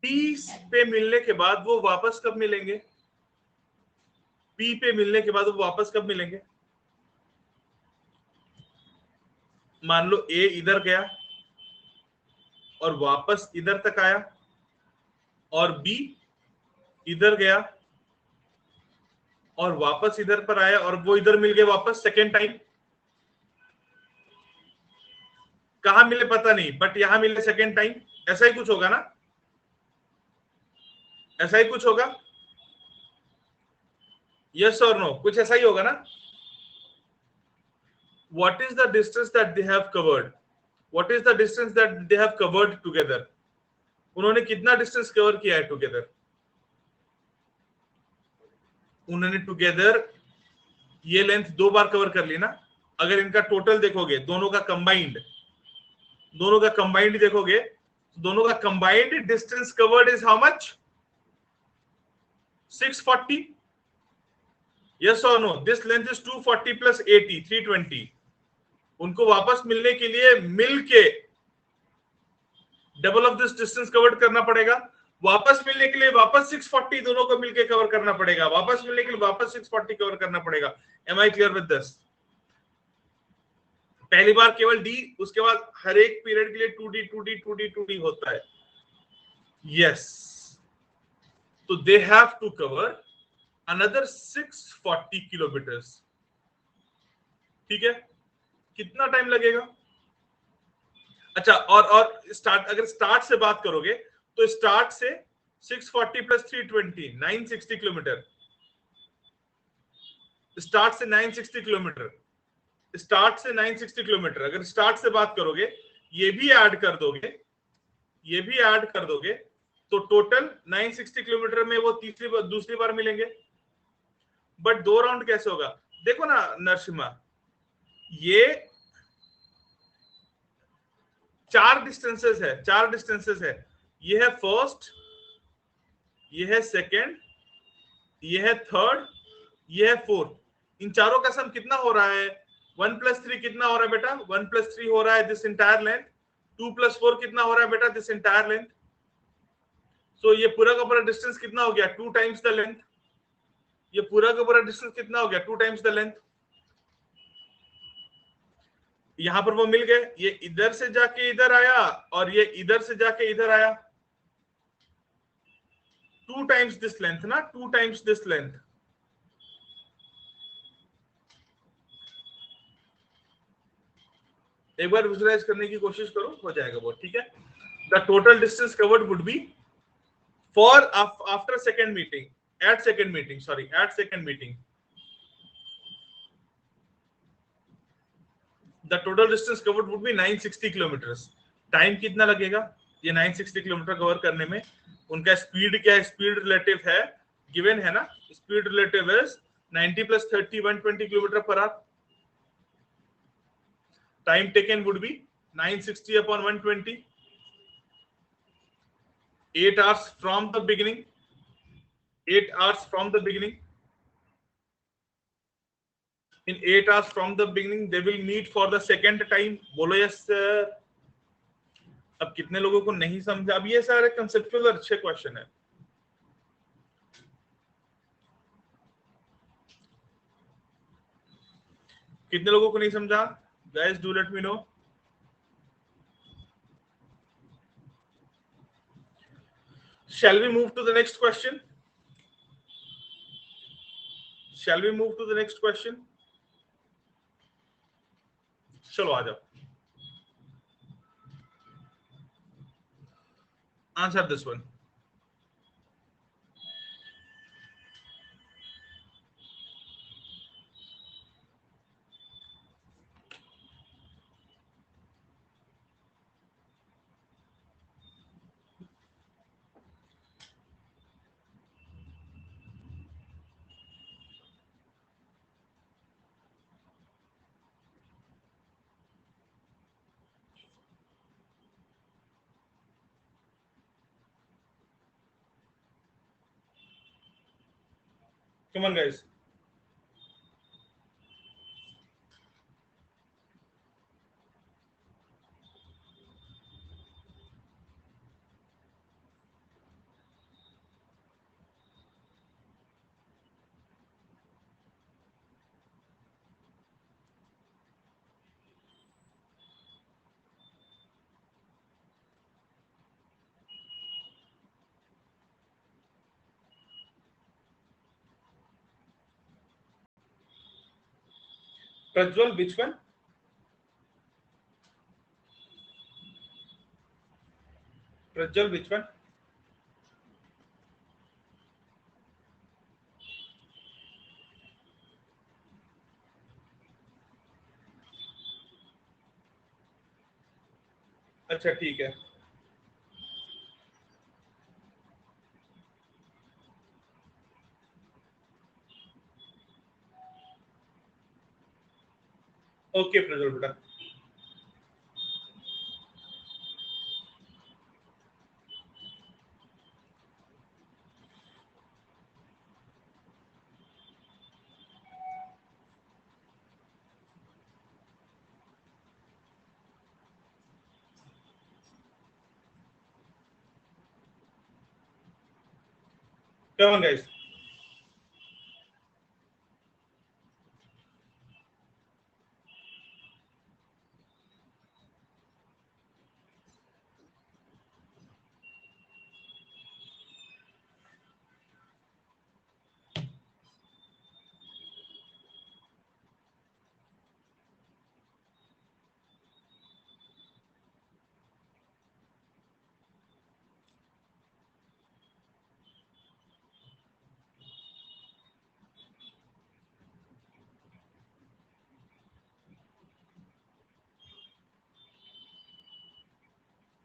S1: पी पे मिलने के बाद वो वापस कब मिलेंगे? पी पे मिलने के बाद वो वापस कब मिलेंगे? मान लो ए इधर गया और वापस इधर तक आया, और बी इधर गया और वापस इधर पर आया, और वो इधर मिल गए वापस सेकेंड टाइम। कहां मिले पता नहीं, बट यहां मिले सेकेंड टाइम। ऐसा ही कुछ होगा ना? ऐसा ही कुछ होगा? यस और नो? कुछ ऐसा ही होगा ना? What is the distance that they have covered? What is the distance that they have covered together? उन्होंने कितना डिस्टेंस कवर किया है टुगेदर? उन्होंने टुगेदर ये लेंथ 2 बार कवर कर ली ना। अगर इनका टोटल देखोगे, दोनों का कंबाइंड देखोगे, दोनों का combined distance covered is how much? 640। Yes और no? This length is 240 plus 80 320। उनको वापस मिलने के लिए मिलके double of this distance cover करना पड़ेगा। वापस मिलने के लिए वापस 640 दोनों को मिलके कवर करना पड़ेगा। वापस मिलने के लिए वापस 640 कवर करना पड़ेगा। Am I clear with this? पहली बार केवल डी, उसके बाद हर एक पीरियड के लिए 2D 2D 2D 2D होता है। यस, तो they have to cover another 640 kilometres. ठीक है, कितना टाइम लगेगा? अच्छा, और स्टार्ट, अगर स्टार्ट से बात करोगे तो स्टार्ट से 640 प्लस 320 960 किलोमीटर। स्टार्ट से 960 किलोमीटर। स्टार्ट से 960 किलोमीटर। अगर स्टार्ट से बात करोगे, ये भी ऐड कर दोगे तो टोटल 960 किलोमीटर में वो दूसरी बार मिलेंगे। बट 2 राउंड कैसे होगा? देखो ना नरसिम्हा, ये 4 डिस्टेंसेस है। ये है फर्स्ट, ये है सेकंड, ये है थर्ड, ये है फोर्थ। इन चारों का सम कितना हो रहा है? 1 + 3 कितना हो रहा है बेटा? 1 + 3 हो रहा है दिस इंटायर लेंथ। 2 + 4 कितना हो रहा है बेटा? This entire length. सो ये पूरा का पूरा डिस्टेंस कितना हो गया? 2 टाइम्स द लेंथ। ये पूरा का पूरा डिस्टेंस कितना हो गया? 2 टाइम्स द लेंथ। यहां पर वो मिल गए, ये इधर से जाके इधर आया और ये इधर से जाके इधर आया। 2 टाइम्स दिस लेंथ ना, 2 टाइम्स दिस लेंथ। एक बार विजुलाइज करने की कोशिश करो, हो जाएगा वो। ठीक है, the total distance covered would be for after second meeting, at second meeting the total distance covered would be 960 kilometres. Time कितना लगेगा ये 960 किलोमीटर कवर करने में? उनका स्पीड क्या है? स्पीड रिलेटिव है, गिवन है ना, speed relative is 90 + 30 120 kilometre per our. Time taken would be 960 upon 120, 8 hours from the beginning, 8 hours from the beginning. In 8 hours from the beginning they will meet for the second time. बोलो yes sir. अब कितने लोगों को नहीं समझा? अब ये सारे कंसेप्चुअल अच्छे क्वेश्चन है। कितने लोगों को नहीं समझा? Guys do let me know. Shall we move to the next question? Shall we move to the next question? चलो आ जाओ। Answer this one. Come on guys. Prajwal, which one? Prajwal, which one? अच्छा ठीक है। Okay Prajwal बेटा। Come on guys.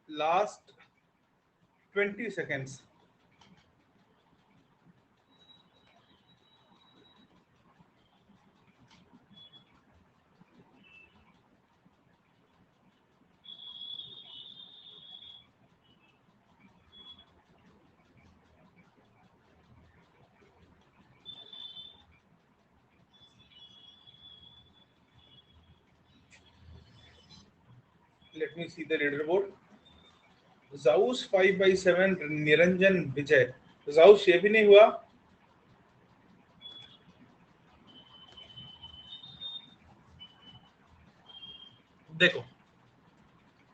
S1: Last 20 seconds. Let me see the leaderboard. Zaus 5/7, Niranjan Vijay. Zaus ये भी नहीं हुआ। देखो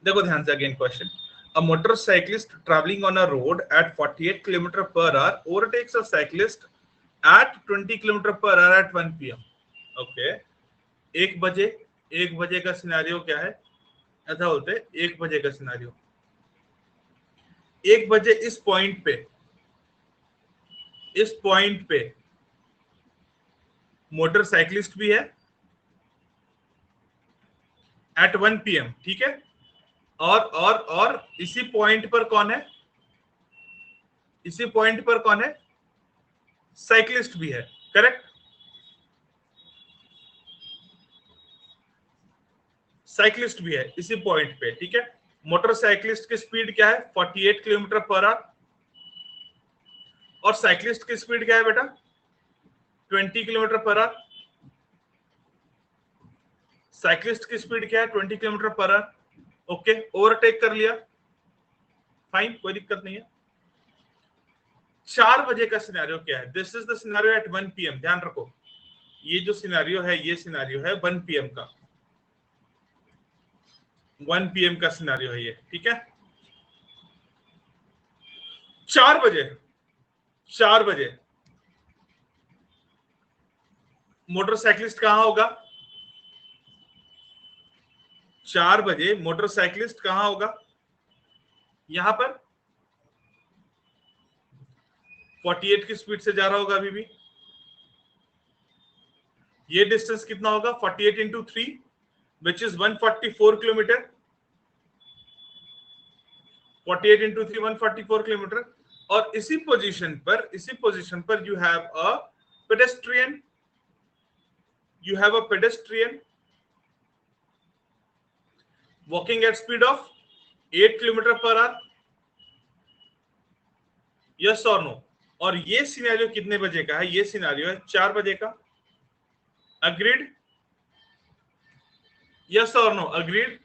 S1: देखो ध्यान से, again question. A motorcyclist traveling on a road at 48 km per hour overtakes a cyclist at 20 km per hour at 1 PM. Okay, 1 बजे का सिनेरियो क्या है? ऐसा बोलते हैं 1 बजे का सिनेरियो। 1 बजे इस पॉइंट पे मोटरसाइकिलिस्ट भी है, एट 1 PM, ठीक है। और इसी पॉइंट पर कौन है, इसी पॉइंट पर कौन है, साइक्लिस्ट भी है, करेक्ट। साइक्लिस्ट भी है इसी पॉइंट पे, ठीक है। मोटरसाइकिलिस्ट की स्पीड क्या है, 48 किलोमीटर पर आवर, और साइक्लिस्ट की स्पीड क्या है बेटा, 20 किलोमीटर पर आवर। साइक्लिस्ट की स्पीड क्या है, 20 kilometre per our. Okay, overtake कर लिया, फाइन, कोई दिक्कत नहीं है। 4 बजे का सिनेरियो क्या है, this is the scenario at 1 PM। ध्यान रखो, ये जो सिनेरियो है, ये सिनेरियो है 1 PM का, 1 PM का सिनेरियो है ये, ठीक है। 4 बजे, 4 बजे मोटरसाइकिलिस्ट कहां होगा, 4 बजे मोटरसाइकिलिस्ट कहां होगा, यहां पर 48 की स्पीड से जा रहा होगा अभी भी। ये डिस्टेंस कितना होगा, 48 into 3 which is 144 kilometre. 48 into 3 144 kilometre. और इसी पोजीशन पर you have a pedestrian, you have a pedestrian walking at speed of 8 kilometre per our, yes और नो। और ये सिनेरियो कितने बजे का है, ये सिनेरियो है 4 बजे का, अग्रीड, यस और नो, अग्रीड।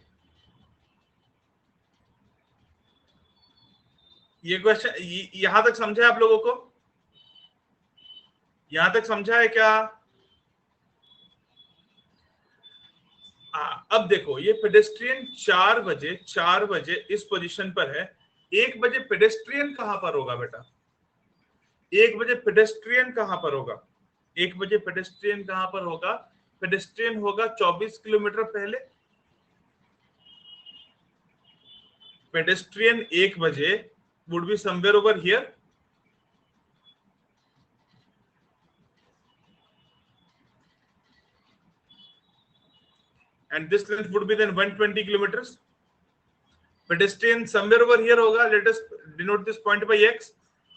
S1: ये क्वेश्चन यहां तक समझा है आप लोगों को, यहां तक समझा है क्या। अब देखो, ये पेडेस्ट्रियन 4 बजे इस पोजीशन पर है। 1 बजे पेडेस्ट्रियन कहां पर होगा बेटा, 1 बजे पेडेस्ट्रियन कहां पर होगा, 1 बजे पेडेस्ट्रियन कहां पर होगा, पेडेस्ट्रियन होगा 24 किलोमीटर पहले। पेडेस्ट्रियन 1 बजे would be somewhere over here, and this length would be then 120 kilometers. Pedestrian somewhere over here होगा, let us denote this point by x।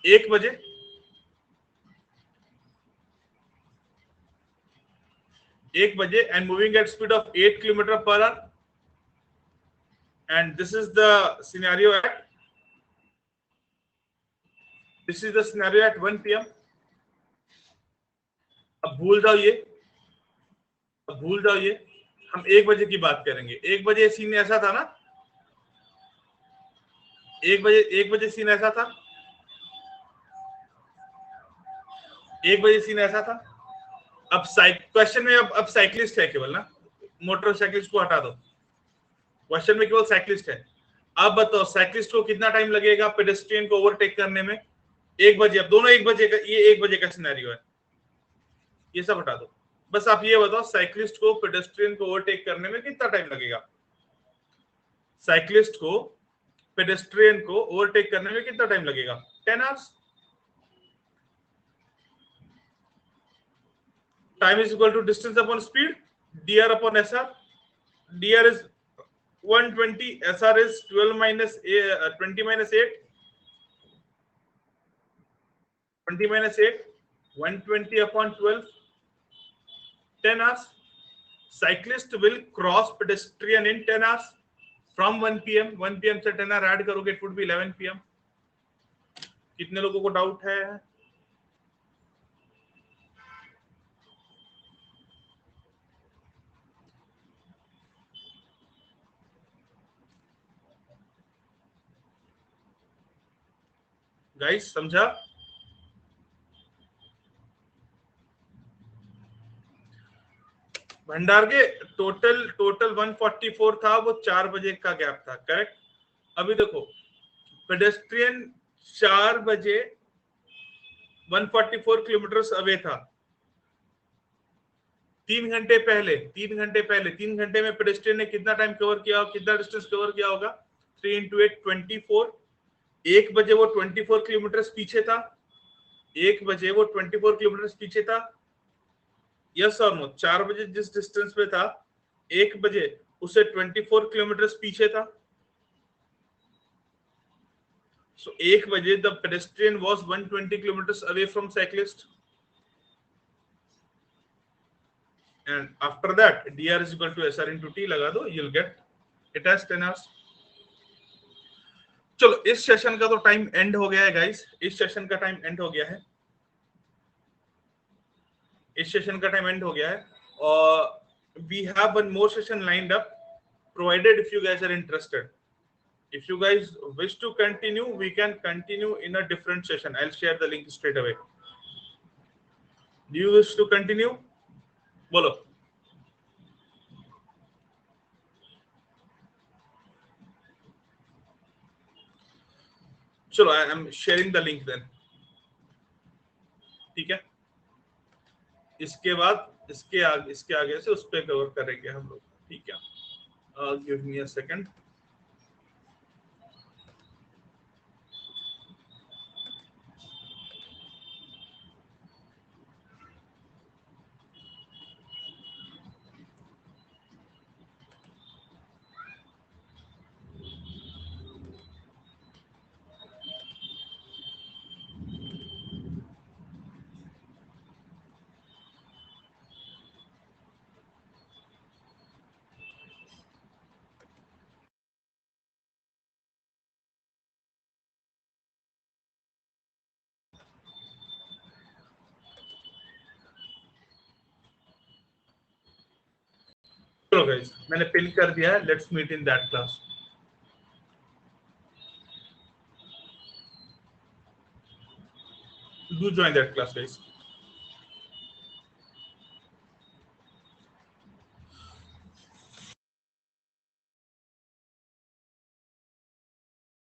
S1: 1 बजे, 1 बजे and moving at speed of 8 kilometer per hour, and this is the scenario at 1 PM। अब भूल जाओ ये, हम 1 बजे की बात करेंगे। 1 बजे सीन ऐसा था ना, 1 बजे सीन ऐसा था, 1 बजे सीन ऐसा था। अब क्वेश्चन में अब साइक्लिस्ट है केवल ना, मोटरसाइकिलिस्ट को हटा दो, क्वेश्चन में केवल साइक्लिस्ट है। अब बताओ साइक्लिस्ट को कितना टाइम लगेगा पेडेस्ट्रियन को ओवरटेक करने में, 1 बजे। अब दोनों 1 बजे का, ये 1 बजे का सिनेरियो है, ये सब हटा दो। बस आप ये बताओ साइक्लिस्ट को पेडेस्ट्रियन को ओवरटेक करने में कितना टाइम लगेगा, साइक्लिस्ट को पेडेस्ट्रियन को ओवरटेक करने में कितना टाइम लगेगा, 10 hours. Time is equal to distance upon speed, dr upon sr। dr is 120, sr is 12 minus 20 minus 8, 20 minus 8, 120 upon 12, 10 hours। Cyclist will cross pedestrian in 10 hours from 1 PM। 1 PM से 10 hour add करोगे, it would be 11 PM। कितने लोगों को doubt है, guys समझा। भंडारगे total 144 था, वो 4 बजे का गैप था, करेक्ट। अभी देखो पेडेस्ट्रियन 4 बजे 144 किलोमीटर अवे था, 3 घंटे पहले 3 घंटे में पेडेस्ट्रियन ने कितना टाइम कवर किया, कितना डिस्टेंस कवर किया होगा, 3 into 8 24। 1 बजे वो 24 किलोमीटर पीछे था, 1 बजे वो 24 किलोमीटर पीछे था, यस और नो। 4 बजे जिस डिस्टेंस पे था, 1 बजे उसे 24 किलोमीटर पीछे था. So 1 बजे the pedestrian was 120 kilometers away from cyclist. And after that, dr is equal to sr into t लगा दो, you'll get it as 10 hours. चलो इस सेशन का तो टाइम एंड हो गया है गाइस. इस सेशन का टाइम एंड हो गया है. इस सेशन का टाइम एंड हो गया है. और we have one more session lined up, provided if you guys are interested. If you guys wish to continue, we can continue in a different session. I'll share the link straight away. Do you wish to continue? Bolo. चलो, I am sharing the link then. ठीक है. इसके बाद इसके आगे से उस पे कवर करेंगे हम लोग. ठीक है. Give me a second. चलो गाइस, मैंने पिन कर दिया है. Let's meet in that class. Do join that class, guys.